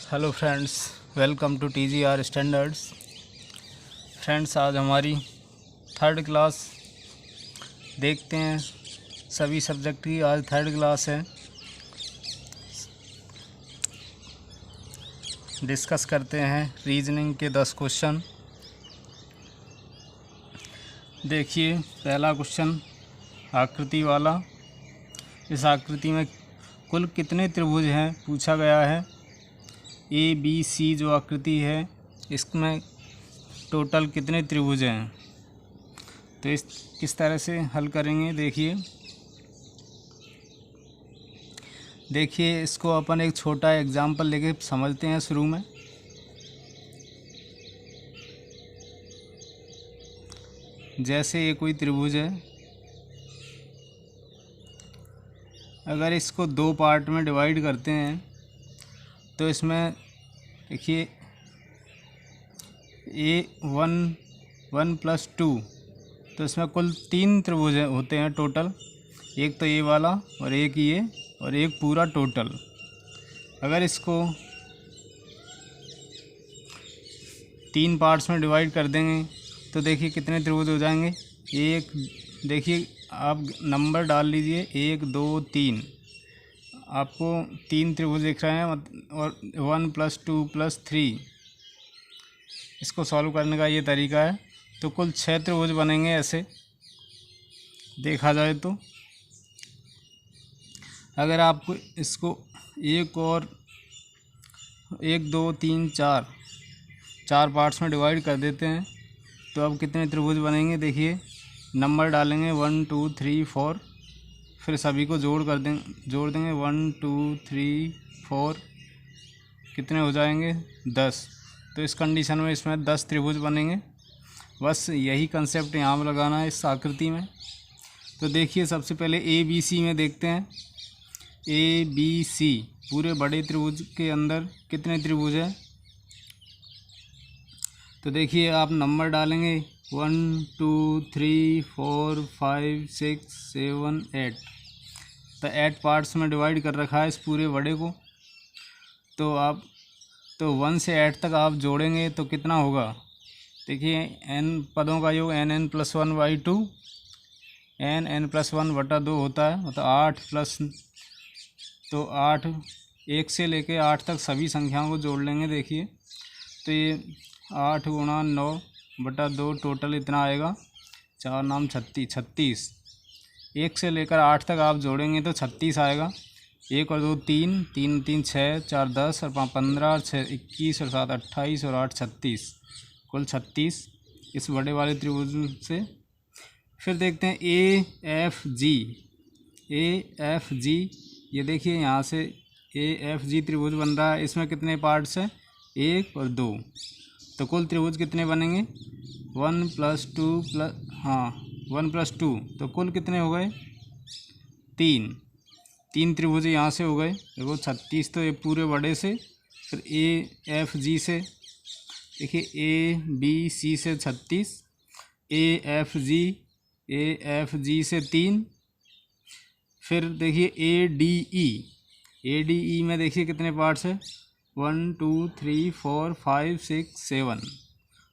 Hello friends, welcome to TGR standards. Friends, आज हमारी third class देखते हैं। सभी सब्जेक्ट की आज थर्ड क्लास है। डिस्कस करते हैं रीजनिंग के 10 क्वेश्चन। देखिए, पहला क्वेश्चन आकृति वाला। इस आकृति में कुल कितने त्रिभुज हैं पूछा गया है। ABC जो आकृति है इसमें टोटल कितने त्रिभुज हैं। तो इस किस तरह से हल करेंगे देखिए इसको अपन एक छोटा एग्जाम्पल लेके समझते हैं। शुरू में जैसे ये कोई त्रिभुज है, अगर इसको दो पार्ट में डिवाइड करते हैं तो इसमें देखिए A1+2, तो इसमें कुल 3 त्रिभुज होते हैं टोटल। एक तो ये वाला और एक ये और एक पूरा टोटल। अगर इसको 3 पार्ट्स में डिवाइड कर देंगे तो देखिए कितने त्रिभुज हो जाएंगे। एक, देखिए आप नंबर डाल लीजिए 1 2 3, आपको 3 त्रिभुज दिख रहे हैं और 1+2+3। इसको सॉल्व करने का ये तरीका है। तो कुल 6 त्रिभुज बनेंगे ऐसे देखा जाए तो। अगर आपको इसको एक और 1 2 3 4 पार्ट्स में डिवाइड कर देते हैं तो अब कितने त्रिभुज बनेंगे। देखिए नंबर डालेंगे 1 2 3 4, फिर सभी को जोड़ देंगे 1 2 3 4, कितने हो जाएंगे 10। तो इस कंडीशन में इसमें 10 त्रिभुज बनेंगे। बस यही कंसेप्ट यहाँ पर लगाना है इस आकृति में। तो देखिए सबसे पहले ABC में देखते हैं। ABC पूरे बड़े त्रिभुज के अंदर कितने त्रिभुज हैं। तो देखिए आप नंबर डालेंगे 1 2 3 4 5 6 7 8। तो 8 पार्ट्स में डिवाइड कर रखा है इस पूरे बड़े को। तो 1 से 8 तक आप जोड़ेंगे तो कितना होगा। देखिए n पदों का योग n+1/2, n+1/2 होता है, मतलब 8 प्लस, तो 8, 1 से लेके 8 तक सभी संख्याओं को जोड़ लेंगे। देखिए तो ये 8 × 9/2 टोटल इतना आएगा, 4 नाम 36। 1 से लेकर 8 तक आप जोड़ेंगे तो 36 आएगा। 1 और 2 3, 3 3 6, 4 10 और 5 15 और 6 21 और 7 28 और 8 36, कुल 36 इस बड़े वाले त्रिभुज से। फिर देखते हैं AFG। ये देखिए यहाँ से AFG त्रिभुज बन रहा है। इसमें कितने पार्ट्स हैं, 1 और 2। तो कुल त्रिभुज कितने बनेंगे 1+2, तो कुल कितने हो गए 3 त्रिभुज यहाँ से हो गए। देखो 36 तो ये पूरे बड़े से। फिर AFG से देखिए ABC से 36, AFG से 3। फिर देखिए ADE में देखिए कितने पार्ट्स है 1 2 3 4 5 6 7।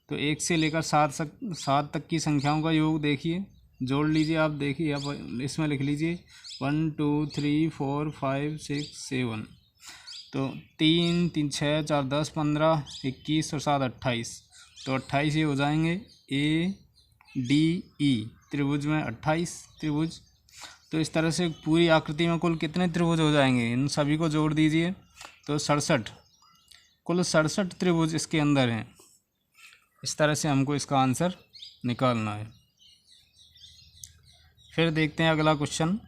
तो 1 से लेकर 7 तक की संख्याओं का योग देखिए, जोड़ लीजिए आप। देखिए आप इसमें लिख लीजिए 1 2 3 4 5 6 7। तो 3 3 6 4 10 15 21 और 7 28, तो 28 ये हो जाएंगे ADE त्रिभुज में 28 त्रिभुज। तो इस तरह से पूरी आकृति में कुल कितने त्रिभुज हो जाएंगे, इन सभी को जोड़ दीजिए तो 67, कुल 67 त्रिभुज इसके अंदर हैं। इस तरह से हमको इसका आंसर निकालना है। फिर देखते हैं अगला क्वेश्चन।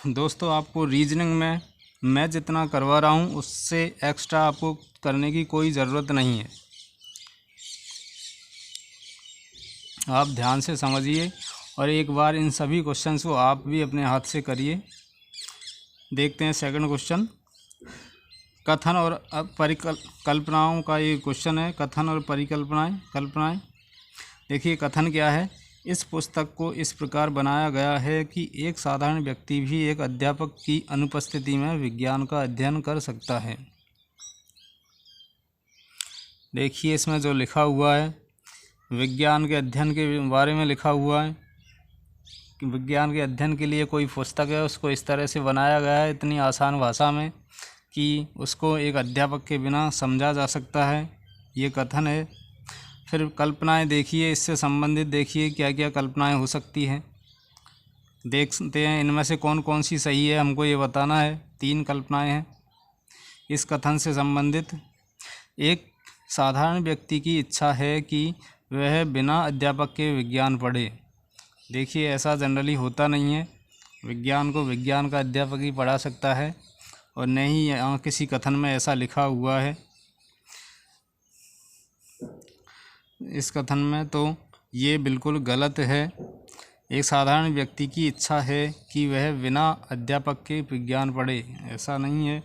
दोस्तों, आपको रीजनिंग में मैं जितना करवा रहा हूँ उससे एक्स्ट्रा आपको करने की कोई ज़रूरत नहीं है। आप ध्यान से समझिए और एक बार इन सभी क्वेश्चंस को आप भी अपने हाथ से करिए। देखते हैं सेकंड क्वेश्चन। कथन और परिकल्पनाओं का ये क्वेश्चन है। कथन और कल्पनाएं। देखिए कथन क्या है, इस पुस्तक को इस प्रकार बनाया गया है कि एक साधारण व्यक्ति भी एक अध्यापक की अनुपस्थिति में विज्ञान का अध्ययन कर सकता है। देखिए इसमें जो लिखा हुआ है, विज्ञान के अध्ययन के बारे में लिखा हुआ है कि विज्ञान के अध्ययन के लिए कोई पुस्तक है, उसको इस तरह से बनाया गया है इतनी आसान भाषा में कि उसको एक अध्यापक के बिना समझा जा सकता है, ये कथन है। फिर कल्पनाएं देखिए, इससे संबंधित देखिए क्या क्या कल्पनाएं हो सकती हैं, देखते हैं इनमें से कौन कौन सी सही है, हमको ये बताना है। 3 कल्पनाएं हैं इस कथन से संबंधित। एक साधारण व्यक्ति की इच्छा है कि वह बिना अध्यापक के विज्ञान पढ़े। देखिए ऐसा जनरली होता नहीं है, विज्ञान को विज्ञान का अध्यापक ही पढ़ा सकता है और नहीं यहाँ किसी कथन में ऐसा लिखा हुआ है इस कथन में, तो ये बिल्कुल गलत है। एक साधारण व्यक्ति की इच्छा है कि वह बिना अध्यापक के विज्ञान पढ़े, ऐसा नहीं है।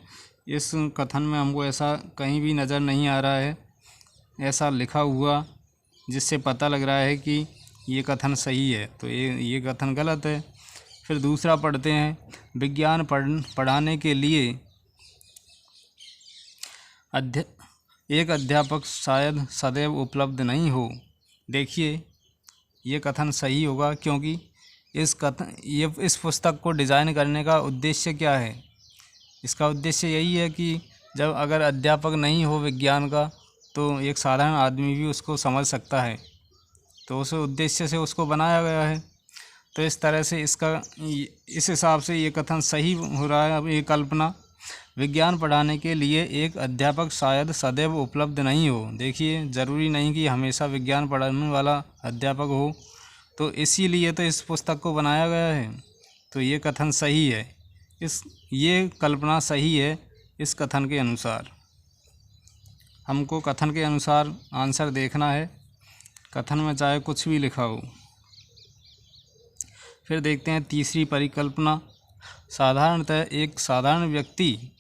इस कथन में हमको ऐसा कहीं भी नज़र नहीं आ रहा है ऐसा लिखा हुआ, जिससे पता लग रहा है कि ये कथन सही है, तो ये कथन गलत है। फिर दूसरा पढ़ते हैं, विज्ञान पढ़ाने के लिए एक अध्यापक शायद सदैव उपलब्ध नहीं हो। देखिए ये कथन सही होगा, क्योंकि इस पुस्तक को डिज़ाइन करने का उद्देश्य क्या है? इसका उद्देश्य यही है कि जब अगर अध्यापक नहीं हो विज्ञान का, तो एक साधारण आदमी भी उसको समझ सकता है, तो उस उद्देश्य से उसको बनाया गया है। तो इस तरह से इस हिसाब से ये कथन सही हो रहा है। अब ये कल्पना, विज्ञान पढ़ाने के लिए एक अध्यापक शायद सदैव उपलब्ध नहीं हो। देखिए ज़रूरी नहीं कि हमेशा विज्ञान पढ़ाने वाला अध्यापक हो, तो इसीलिए तो इस पुस्तक को बनाया गया है। तो ये कथन सही है, ये कल्पना सही है इस कथन के अनुसार। हमको कथन के अनुसार आंसर देखना है, कथन में चाहे कुछ भी लिखा हो। फिर देखते हैं तीसरी परिकल्पना, साधारणतः एक साधारण व्यक्ति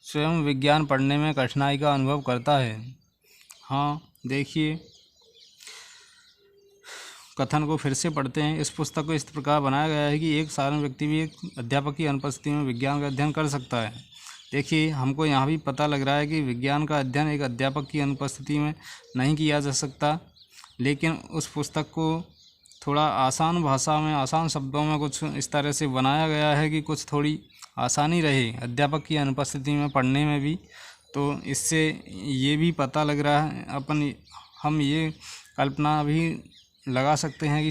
स्वयं विज्ञान पढ़ने में कठिनाई का अनुभव करता है। हाँ देखिए कथन को फिर से पढ़ते हैं। इस पुस्तक को इस प्रकार बनाया गया है कि एक साधारण व्यक्ति भी एक अध्यापक की अनुपस्थिति में विज्ञान का अध्ययन कर सकता है। देखिए हमको यहाँ भी पता लग रहा है कि विज्ञान का अध्ययन एक अध्यापक की अनुपस्थिति में नहीं किया जा सकता, लेकिन उस पुस्तक को थोड़ा आसान भाषा में, आसान शब्दों में कुछ इस तरह से बनाया गया है कि कुछ थोड़ी आसानी रहे अध्यापक की अनुपस्थिति में पढ़ने में भी। तो इससे ये भी पता लग रहा है, हम ये कल्पना भी लगा सकते हैं कि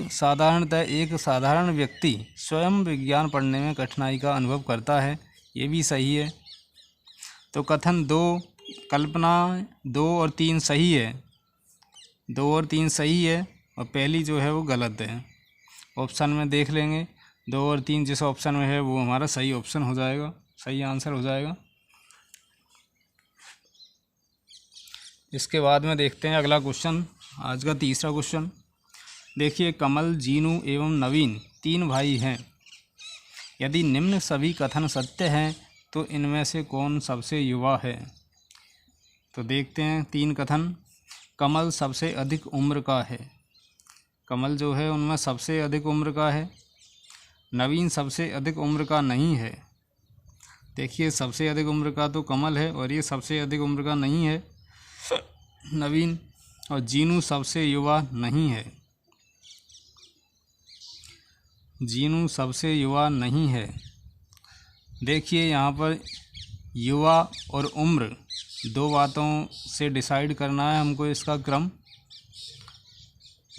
साधारणतः एक साधारण व्यक्ति स्वयं विज्ञान पढ़ने में कठिनाई का अनुभव करता है, ये भी सही है। तो कथन 2, कल्पना 2 और 3 सही है, 2 और 3 सही है और पहली जो है वो गलत है। ऑप्शन में देख लेंगे, 2 और 3 जिस ऑप्शन में है वो हमारा सही ऑप्शन हो जाएगा, सही आंसर हो जाएगा। इसके बाद में देखते हैं अगला क्वेश्चन, आज का तीसरा क्वेश्चन। देखिए कमल, जीनू एवं नवीन 3 भाई हैं। यदि निम्न सभी कथन सत्य हैं तो इनमें से कौन सबसे युवा है? तो देखते हैं 3 कथन। कमल सबसे अधिक उम्र का है, कमल जो है उनमें सबसे अधिक उम्र का है। नवीन सबसे अधिक उम्र का नहीं है। देखिए सबसे अधिक उम्र का तो कमल है और ये सबसे अधिक उम्र का नहीं है नवीन। और जीनू सबसे युवा नहीं है, जीनू सबसे युवा नहीं है। देखिए यहाँ पर युवा और उम्र 2 बातों से डिसाइड करना है हमको इसका क्रम।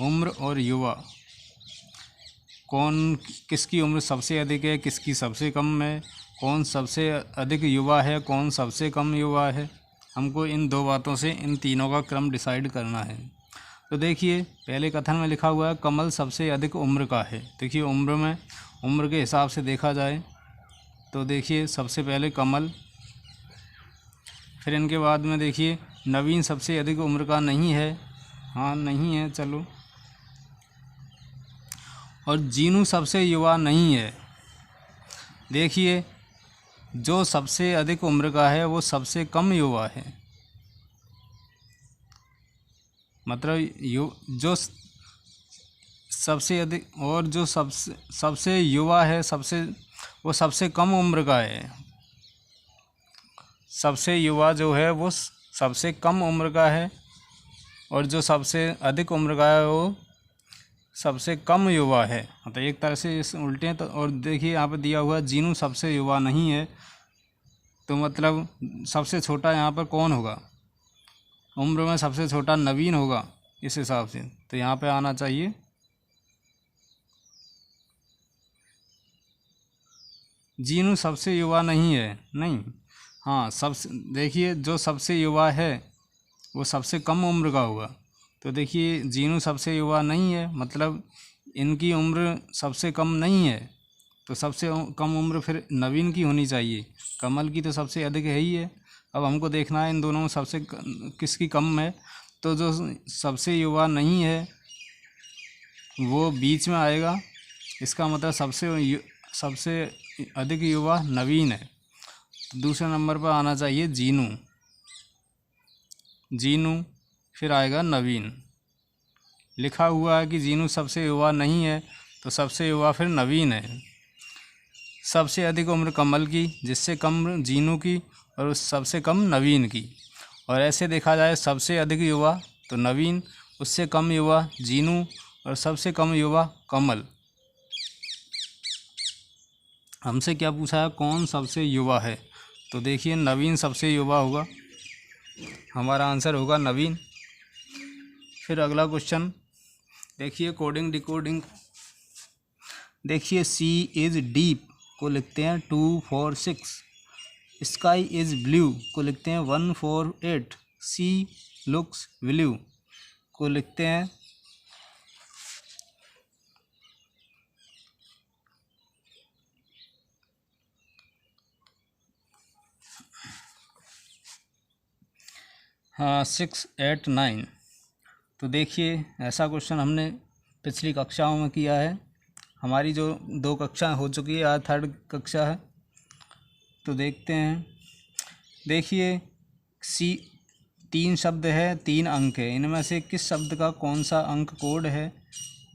उम्र और युवा, कौन किसकी उम्र सबसे अधिक है, किसकी सबसे कम है, कौन सबसे अधिक युवा है, कौन सबसे कम युवा है, हमको इन 2 बातों से इन तीनों का क्रम डिसाइड करना है। तो देखिए पहले कथन में लिखा हुआ है कमल सबसे अधिक उम्र का है। देखिए उम्र के हिसाब से देखा जाए तो देखिए सबसे पहले कमल, फिर इनके बाद में देखिए नवीन सबसे अधिक उम्र का नहीं है, हाँ नहीं है चलो, और जीनू सबसे युवा नहीं है। देखिए जो सबसे अधिक उम्र का है वो सबसे कम युवा है, मतलब जो सबसे अधिक, और जो सबसे सबसे युवा है, वो सबसे कम उम्र का है। सबसे युवा जो है वो सबसे कम उम्र का है, और जो सबसे अधिक उम्र का है वो सबसे कम युवा है। तो एक तरह से इस उल्टे हैं। तो और देखिए यहाँ पे दिया हुआ है जीनू सबसे युवा नहीं है, तो मतलब सबसे छोटा यहाँ पर कौन होगा? उम्र में सबसे छोटा नवीन होगा इस हिसाब से। तो यहाँ पे आना चाहिए जीनू सबसे युवा नहीं है, नहीं, हाँ, सबसे, देखिए जो सबसे युवा है वो सबसे कम उम्र का होगा। तो देखिए जीनू सबसे युवा नहीं है, मतलब इनकी उम्र सबसे कम नहीं है, तो सबसे कम उम्र फिर नवीन की होनी चाहिए। कमल की तो सबसे अधिक है ही है। अब हमको देखना है इन दोनों में सबसे किसकी कम है। तो जो सबसे युवा नहीं है वो बीच में आएगा, इसका मतलब सबसे अधिक युवा नवीन है। दूसरे नंबर पर आना चाहिए जीनू, फिर आएगा नवीन। लिखा हुआ है कि जीनू सबसे युवा नहीं है, तो सबसे युवा फिर नवीन है। सबसे अधिक उम्र कमल की, जिससे कम जीनू की, और सबसे कम नवीन की। और ऐसे देखा जाए सबसे अधिक युवा तो नवीन, उससे कम युवा जीनू, और सबसे कम युवा कमल। हमसे क्या पूछा है, कौन सबसे युवा है? तो देखिए नवीन सबसे युवा होगा, हमारा आंसर होगा नवीन। फिर अगला क्वेश्चन देखिए, कोडिंग डिकोडिंग। देखिए सी इज़ डीप को लिखते हैं 2 4 6, स्काई इज़ ब्लू को लिखते हैं 1 4 8, सी लुक्स ब्लू को लिखते हैं 6 8 9। तो देखिए ऐसा क्वेश्चन हमने पिछली कक्षाओं में किया है। हमारी जो 2 कक्षा हो चुकी है, आज 3rd कक्षा है। तो देखते हैं, देखिए सी 3 शब्द है, 3 अंक है, इनमें से किस शब्द का कौन सा अंक कोड है,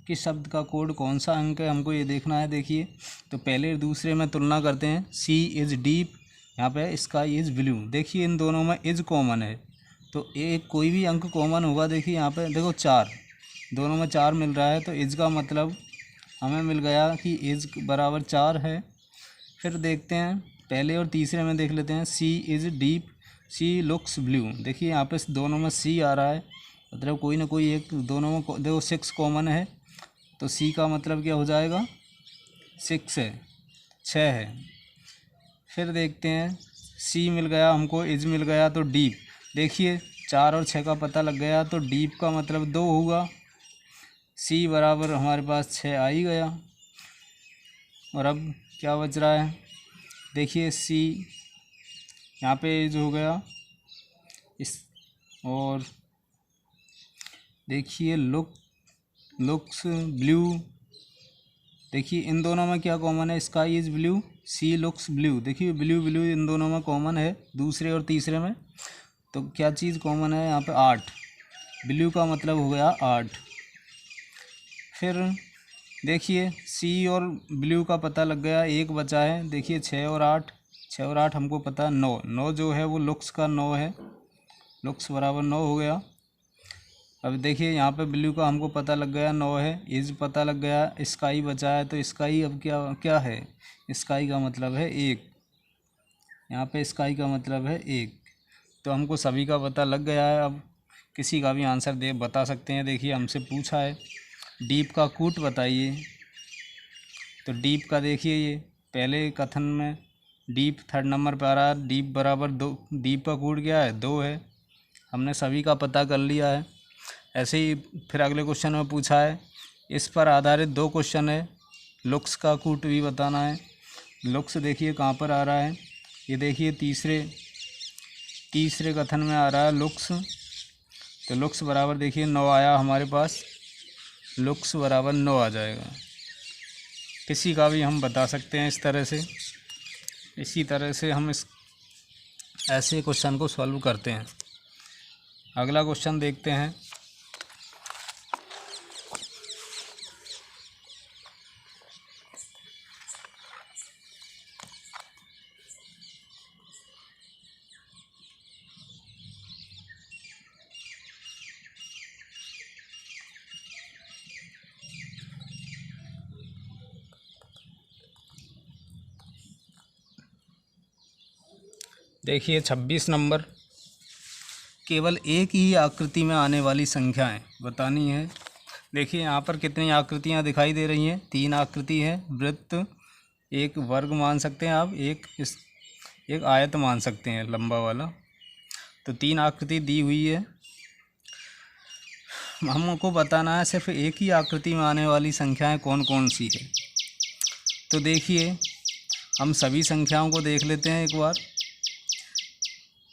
किस शब्द का कोड कौन सा अंक है, हमको ये देखना है। देखिए तो पहले दूसरे में तुलना करते हैं। सी इज़ डीप, यहाँ पे स्काई इज़ ब्लू। देखिए इन दोनों में इज़ कॉमन है, तो एक कोई भी अंक कॉमन होगा। देखिए यहाँ पे देखो 4, दोनों में 4 मिल रहा है, तो इज़ का मतलब हमें मिल गया कि इज़ बराबर 4 है। फिर देखते हैं पहले और तीसरे में देख लेते हैं। Sea is deep, sea looks blue. देखिए यहाँ पे दोनों में सी आ रहा है, मतलब कोई ना कोई एक दोनों में देखो 6 कॉमन है, तो सी का मतलब क्या हो जाएगा, 6 है, 6 है। फिर देखते हैं सी मिल गया हमको, इज़ मिल गया, तो डीप। देखिए 4 और 6 का पता लग गया, तो डीप का मतलब 2 होगा। सी बराबर हमारे पास 6 आ ही गया। और अब क्या बच रहा है, देखिए सी यहाँ पे जो हो गया इस, और देखिए लुक्स ब्लू। देखिए इन दोनों में क्या कॉमन है, sky is blue, sea looks blue. देखिए ब्लू ब्लू इन दोनों में कॉमन है, दूसरे और तीसरे में। तो क्या चीज़ कॉमन है यहाँ पे, 8। ब्लू का मतलब हो गया 8। फिर देखिए सी और ब्लू का पता लग गया, एक बचा है। देखिए 6 और 8, 6 और 8 हमको पता है 9, 9 जो है वो लुक्स का 9 है, लुक्स बराबर 9 हो गया। अब देखिए यहाँ पे ब्लू का हमको पता लग गया 9 है, इज़ पता लग गया, स्काई बचा है, तो स्काई अब क्या क्या है, स्काई का मतलब है 1, यहाँ पे स्काई का मतलब है 1। तो हमको सभी का पता लग गया है। अब किसी का भी आंसर बता सकते हैं। देखिए हमसे पूछा है डीप का कूट बताइए, तो डीप का देखिए ये पहले कथन में डीप 3rd नंबर पर आ रहा है, डीप बराबर 2, डीप का कूट क्या है, 2 है। हमने सभी का पता कर लिया है। ऐसे ही फिर अगले क्वेश्चन में पूछा है, इस पर आधारित 2 क्वेश्चन है, लुक्स का कूट भी बताना है। लुक्स देखिए कहाँ पर आ रहा है, ये देखिए तीसरे कथन में आ रहा है लुक्स। तो लुक्स बराबर देखिए 9 आया हमारे पास, लुक्स बराबर 9 आ जाएगा। किसी का भी हम बता सकते हैं इस तरह से। इसी तरह से हम ऐसे क्वेश्चन को सॉल्व करते हैं। अगला क्वेश्चन देखते हैं। देखिए 26 नंबर, केवल एक ही आकृति में आने वाली संख्याएं बतानी है। देखिए यहाँ पर कितनी आकृतियाँ दिखाई दे रही हैं, 3 आकृति है, वृत्त, एक वर्ग मान सकते हैं आप, एक आयत मान सकते हैं लंबा वाला। तो 3 आकृति दी हुई है, हमको बताना है सिर्फ एक ही आकृति में आने वाली संख्याएं कौन कौन सी है। तो देखिए हम सभी संख्याओं को देख लेते हैं एक बार।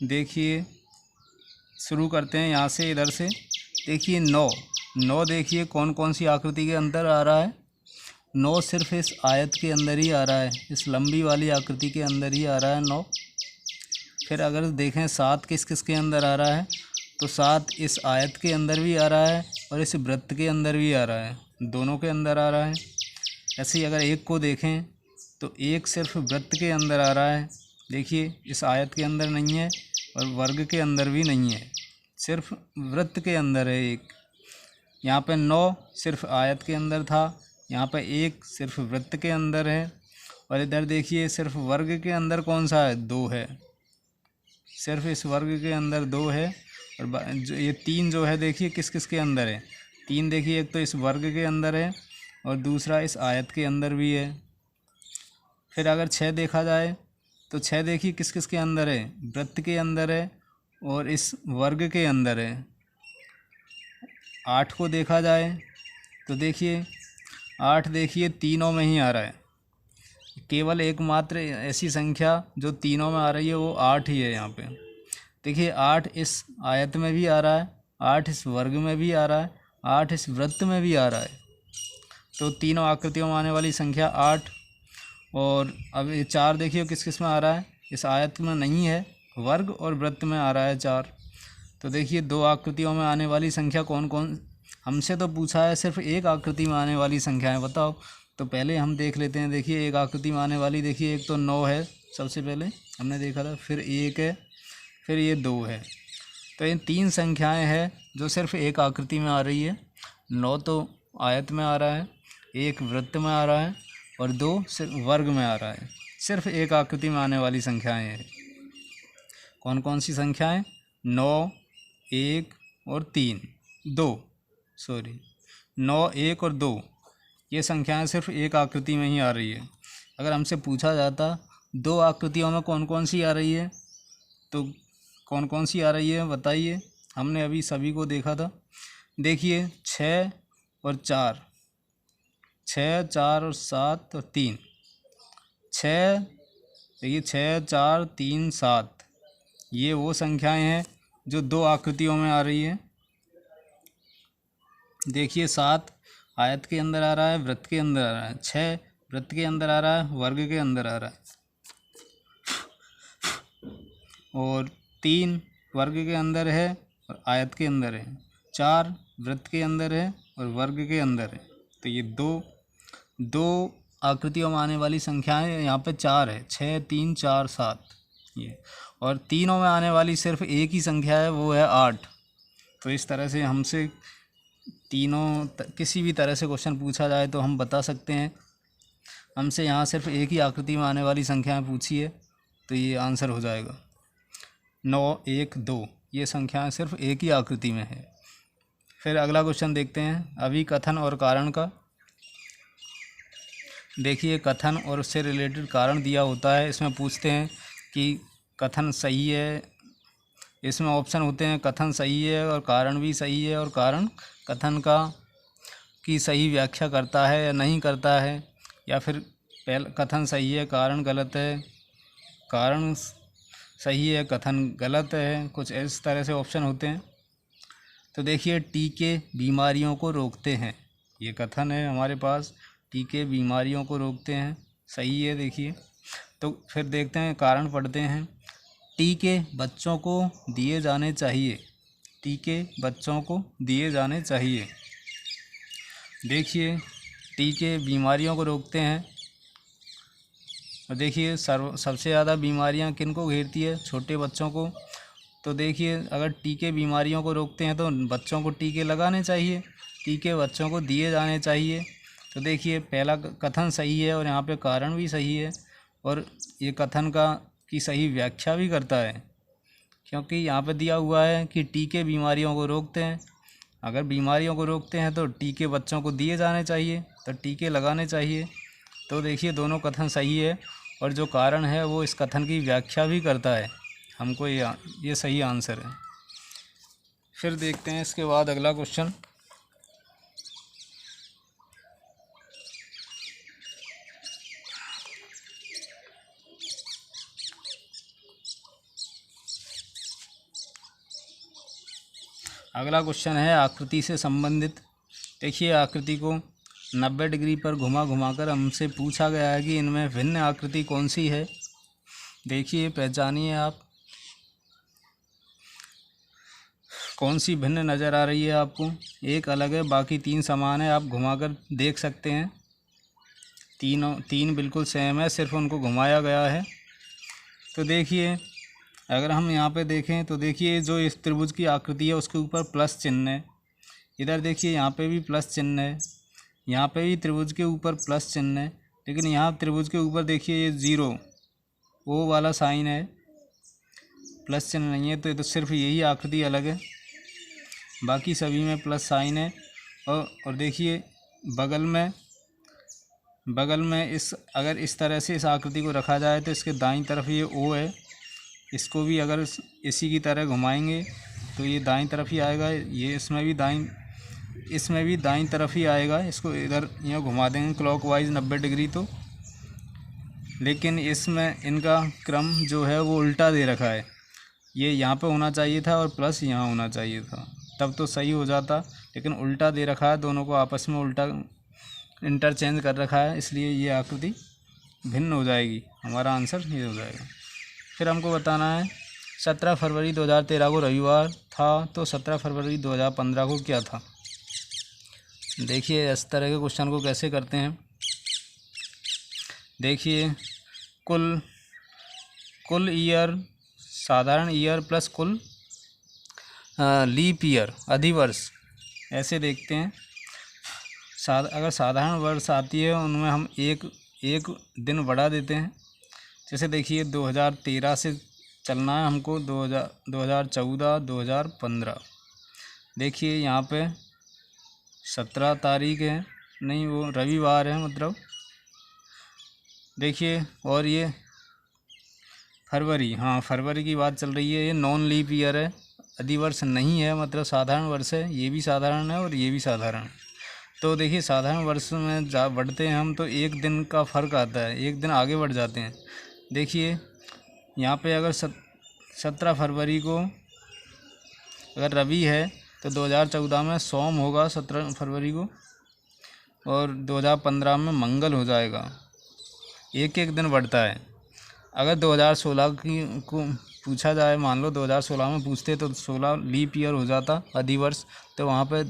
देखिए शुरू करते हैं यहाँ से, इधर से। देखिए 9 देखिए कौन कौन सी आकृति के अंदर आ रहा है। 9 सिर्फ इस आयत के अंदर ही आ रहा है, इस लंबी वाली आकृति के अंदर ही आ रहा है 9। फिर अगर देखें 7 किस किस के अंदर आ रहा है, तो 7 इस आयत के अंदर भी आ रहा है और इस वृत्त के अंदर भी आ रहा है, दोनों के अंदर आ रहा है। ऐसे ही अगर 1 को देखें तो 1 सिर्फ वृत्त के अंदर आ रहा है। देखिए इस आयत के अंदर नहीं है और वर्ग के अंदर भी नहीं है, सिर्फ वृत्त के अंदर है 1। यहाँ पे 9 सिर्फ आयत के अंदर था, यहाँ पे 1 सिर्फ वृत्त के अंदर है। और इधर देखिए सिर्फ वर्ग के अंदर कौन सा है, 2 है, सिर्फ इस वर्ग के अंदर 2 है। और जो ये 3 जो है देखिए किस किस के अंदर है। 3 देखिए एक तो इस वर्ग के अंदर है और दूसरा इस आयत के अंदर भी है। फिर अगर 6 देखा जाए तो 6 देखिए किस किस के अंदर है, वृत्त के अंदर है और इस वर्ग के अंदर है। 8 को देखा जाए तो देखिए 8 देखिए तीनों में ही आ रहा है, केवल एकमात्र ऐसी संख्या जो तीनों में आ रही है वो 8 ही है। यहाँ पे देखिए 8 इस आयत में भी आ रहा है, 8 इस वर्ग में भी आ रहा है, 8 इस वृत्त में भी आ रहा है। तो तीनों आकृतियों में आने वाली संख्या 8। और अब ये 4 देखिए किस किस में आ रहा है, इस आयत में नहीं है, वर्ग और वृत्त में आ रहा है 4। तो देखिए 2 आकृतियों में आने वाली संख्या कौन कौन, हमसे तो पूछा है सिर्फ एक आकृति में आने वाली संख्याएं बताओ। तो पहले हम देख लेते हैं। देखिए एक आकृति में आने वाली, देखिए एक तो 9 है, सबसे पहले हमने देखा था, फिर 1 है, फिर ये 2 है। तो ये 3 संख्याएं हैं जो सिर्फ एक आकृति में आ रही है। 9 तो आयत में आ रहा है, 1 वृत्त में आ रहा है और 2 सिर्फ वर्ग में आ रहा है। सिर्फ एक आकृति में आने वाली संख्याएं हैं। कौन कौन सी संख्याएं, 9, 1 और 3, 2 सॉरी 9, 1 और 2, ये संख्याएं सिर्फ एक आकृति में ही आ रही है। अगर हमसे पूछा जाता 2 आकृतियों में कौन कौन सी आ रही है, तो कौन कौन सी आ रही है बताइए। हमने अभी सभी को देखा था। देखिए 6 और 4, 6, 4 और 7 और 3, 6 देखिए 6, 4, 3, 7, ये वो संख्याएं हैं जो 2 आकृतियों में आ रही है। देखिए 7 आयत के अंदर आ रहा है, वृत्त के अंदर आ रहा है, 6 वृत्त के अंदर आ रहा है, वर्ग के अंदर आ रहा है, और 3 वर्ग के अंदर है और आयत के अंदर है, 4 वृत्त के अंदर है और वर्ग के अंदर है। तो ये दो आकृतियों में आने वाली संख्याएं यहाँ पे 4 है, 6, 3, 4, 7 ये। और तीनों में आने वाली सिर्फ एक ही संख्या है, वो है 8। तो इस तरह से हमसे किसी भी तरह से क्वेश्चन पूछा जाए तो हम बता सकते हैं। हमसे यहाँ सिर्फ एक ही आकृति में आने वाली संख्याएं पूछी है, तो ये आंसर हो जाएगा 9, 1, 2, ये संख्याएं सिर्फ एक ही आकृति में है। फिर अगला क्वेश्चन देखते हैं अभिकथन और कारण का। देखिए कथन और उससे रिलेटेड कारण दिया होता है, इसमें पूछते हैं कि कथन सही है। इसमें ऑप्शन होते हैं कथन सही है और कारण भी सही है, और कारण कथन की सही व्याख्या करता है या नहीं करता है, या फिर कथन सही है कारण गलत है, कारण सही है कथन गलत है, कुछ इस तरह से ऑप्शन होते हैं। तो देखिए टीके बीमारियों को रोकते हैं, ये कथन है हमारे पास, टीके बीमारियों को रोकते हैं, सही है। देखिए तो फिर देखते हैं कारण पढ़ते हैं। टीके बच्चों को दिए जाने चाहिए, टीके बच्चों को दिए जाने चाहिए। देखिए टीके बीमारियों को रोकते हैं। और देखिए सबसे ज़्यादा बीमारियां किन को घेरती है, छोटे बच्चों को। तो देखिए अगर टीके बीमारियों को रोकते हैं तो बच्चों को टीके लगाने चाहिए, टीके बच्चों को दिए जाने चाहिए। तो देखिए पहला कथन सही है और यहाँ पे कारण भी सही है, और ये कथन की सही व्याख्या भी करता है, क्योंकि यहाँ पे दिया हुआ है कि टीके बीमारियों को रोकते हैं। अगर बीमारियों को रोकते हैं तो टीके बच्चों को दिए जाने चाहिए, तो टीके लगाने चाहिए। तो देखिए दोनों कथन सही है, और जो कारण है वो इस कथन की व्याख्या भी करता है। हमको ये सही आंसर है। फिर देखते हैं इसके बाद अगला क्वेश्चन। अगला क्वेश्चन है आकृति से संबंधित। देखिए आकृति को 90 डिग्री पर घुमाकर हमसे पूछा गया है कि इनमें भिन्न आकृति कौन सी है। देखिए पहचानिए आप कौन सी भिन्न नज़र आ रही है आपको। एक अलग है, बाकी 3 समान है। आप घुमाकर देख सकते हैं, तीन बिल्कुल सेम है, सिर्फ उनको घुमाया गया है। तो देखिए अगर हम यहाँ पे देखें तो देखिए जो इस त्रिभुज की आकृति है उसके ऊपर प्लस चिन्ह है। इधर देखिए यहाँ पे भी प्लस चिन्ह है, यहाँ पे भी त्रिभुज के ऊपर प्लस चिन्ह है, लेकिन यहाँ त्रिभुज के ऊपर देखिए ये 0 वो वाला साइन है, प्लस चिन्ह नहीं है। तो ये तो सिर्फ यही आकृति अलग है, बाकी सभी में प्लस साइन है। और देखिए बगल में अगर इस तरह से इस आकृति को रखा जाए तो इसके दाईं तरफ ये O है, इसको भी अगर इसी की तरह घुमाएंगे तो ये दाईं तरफ ही आएगा। ये इसमें भी दाईं तरफ ही आएगा। इसको इधर यहाँ घुमा देंगे क्लॉकवाइज 90 डिग्री तो, लेकिन इसमें इनका क्रम जो है वो उल्टा दे रखा है। ये यहाँ पे होना चाहिए था और प्लस यहाँ होना चाहिए था, तब तो सही हो जाता, लेकिन उल्टा दे रखा है। दोनों को आपस में उल्टा इंटरचेंज कर रखा है, इसलिए ये आकृति भिन्न हो जाएगी। हमारा आंसर ये हो जाएगा। फिर हमको बताना है 17 फरवरी 2013 को रविवार था, तो 17 फरवरी 2015 को क्या था। देखिए इस तरह के क्वेश्चन को कैसे करते हैं। देखिए कुल ईयर, साधारण ईयर प्लस कुल लीप ईयर, अधिवर्ष, ऐसे देखते हैं। अगर साधारण वर्ष आती है उनमें हम एक दिन बढ़ा देते हैं। जैसे देखिए 2013 से चलना है हमको, 2014, 2015। देखिए यहाँ पे 17 तारीख है, नहीं वो रविवार है मतलब। देखिए और ये फरवरी, हाँ फरवरी की बात चल रही है। ये नॉन लीप ईयर है, अधिवर्ष नहीं है, मतलब साधारण वर्ष है। ये भी साधारण है और ये भी साधारण। तो देखिए साधारण वर्ष में बढ़ते हैं हम तो एक दिन का फ़र्क आता है, एक दिन आगे बढ़ जाते हैं। देखिए यहाँ पे अगर 17 फरवरी को अगर रवि है तो 2014 में सोम होगा 17 फरवरी को, और 2015 में मंगल हो जाएगा। एक दिन बढ़ता है। अगर 2016 को पूछा जाए, मान लो 2016 में पूछते तो 16 लीप ईयर हो जाता अधिवर्ष, तो वहाँ पे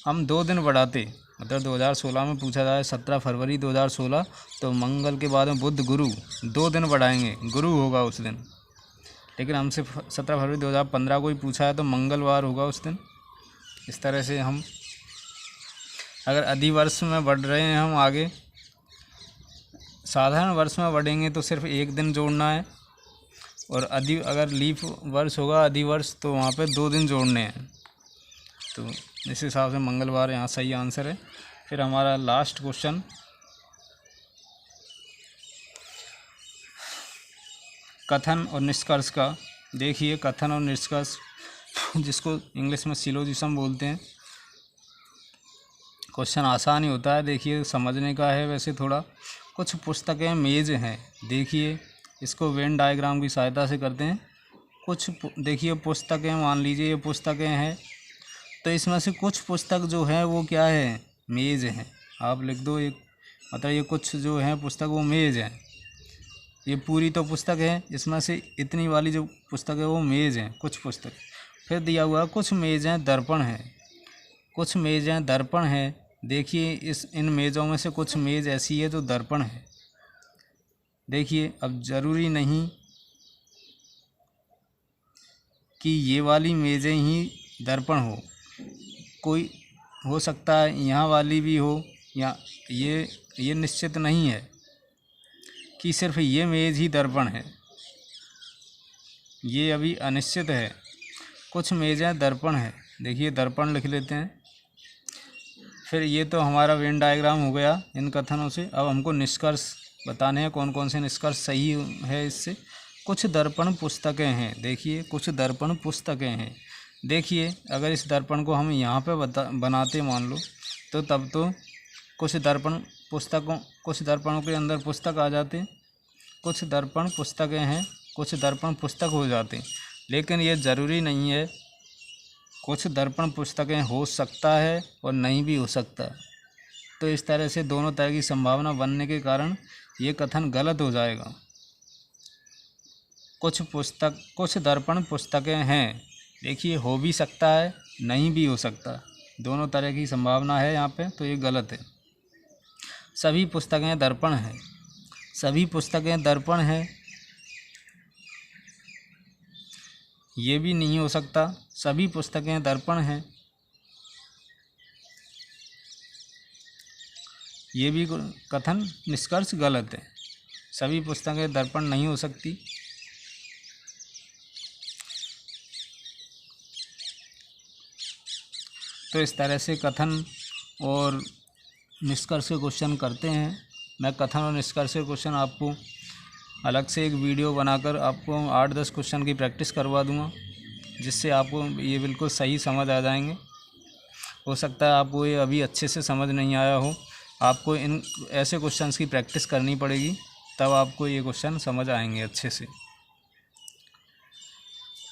हम 2 दिन बढ़ाते। मतलब 2016 में पूछा जाए 17 फरवरी 2016, तो मंगल के बाद में बुध गुरु 2 दिन बढ़ाएंगे, गुरु होगा उस दिन। लेकिन हमसे 17 फरवरी 2015 को ही पूछा है तो मंगलवार होगा उस दिन। इस तरह से हम अगर अधिवर्ष में बढ़ रहे हैं हम आगे, साधारण वर्ष में बढ़ेंगे तो सिर्फ एक दिन जोड़ना है, और अगर लीप वर्ष होगा अधिवर्ष तो वहाँ पे 2 दिन जोड़ने हैं। तो इस हिसाब से मंगलवार यहाँ सही आंसर है। फिर हमारा लास्ट क्वेश्चन, कथन और निष्कर्ष का। देखिए कथन और निष्कर्ष, जिसको इंग्लिश में सिलोजिज्म बोलते हैं। क्वेश्चन आसान ही होता है, देखिए समझने का है वैसे थोड़ा। कुछ पुस्तकें मेज हैं, देखिए इसको वेन डायग्राम की सहायता से करते हैं। कुछ देखिए पुस्तकें, मान लीजिए ये पुस्तकें हैं, तो इसमें से कुछ पुस्तक जो है वो क्या है, मेज़ हैं। आप लिख दो एक, मतलब ये कुछ जो है पुस्तक वो मेज़ हैं। ये पूरी तो पुस्तक है, इसमें से इतनी वाली जो पुस्तक है वो मेज़ हैं, कुछ पुस्तक। फिर दिया हुआ कुछ मेज़ हैं दर्पण हैं, कुछ मेज़ हैं दर्पण हैं। देखिए इन मेज़ों में से कुछ मेज़ ऐसी है जो दर्पण है। देखिए अब ज़रूरी नहीं कि ये वाली मेज़ें ही दर्पण हो, कोई हो सकता है यहाँ वाली भी हो, या ये निश्चित नहीं है। कि सिर्फ ये मेज़ ही दर्पण है, ये अभी अनिश्चित है। कुछ मेज़ें दर्पण है, देखिए दर्पण लिख लेते हैं। फिर ये तो हमारा वेन डायग्राम हो गया इन कथनों से। अब हमको निष्कर्ष बताने हैं कौन कौन से निष्कर्ष सही है इससे। कुछ दर्पण पुस्तकें हैं, देखिए कुछ दर्पण पुस्तकें हैं। देखिए अगर इस दर्पण को हम यहाँ पे बनाते मान लो, तो तब तो कुछ दर्पणों के अंदर पुस्तक आ जाते, कुछ दर्पण पुस्तकें हैं, कुछ दर्पण पुस्तक हो जाते। लेकिन ये ज़रूरी नहीं है, कुछ दर्पण पुस्तकें हो सकता है और नहीं भी हो सकता। तो इस तरह से दोनों तरह की संभावना बनने के कारण ये कथन गलत हो जाएगा। कुछ दर्पण पुस्तकें हैं, देखिए हो भी सकता है, नहीं भी हो सकता, दोनों तरह की संभावना है यहाँ पे, तो ये गलत है। सभी पुस्तकें दर्पण हैं, सभी पुस्तकें दर्पण हैं, ये भी नहीं हो सकता। सभी पुस्तकें दर्पण हैं, ये भी कथन निष्कर्ष गलत है। सभी पुस्तकें दर्पण नहीं हो सकती। तो इस तरह से कथन और निष्कर्ष के क्वेश्चन करते हैं। मैं कथन और निष्कर्ष के क्वेश्चन आपको अलग से एक वीडियो बनाकर आपको 8-10 क्वेश्चन की प्रैक्टिस करवा दूंगा, जिससे आपको ये बिल्कुल सही समझ आ जाएंगे। हो सकता है आपको ये अभी अच्छे से समझ नहीं आया हो, आपको इन ऐसे क्वेश्चंस की प्रैक्टिस करनी पड़ेगी, तब आपको ये क्वेश्चन समझ आएंगे अच्छे से।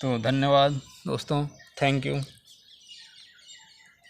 तो धन्यवाद दोस्तों, थैंक यू।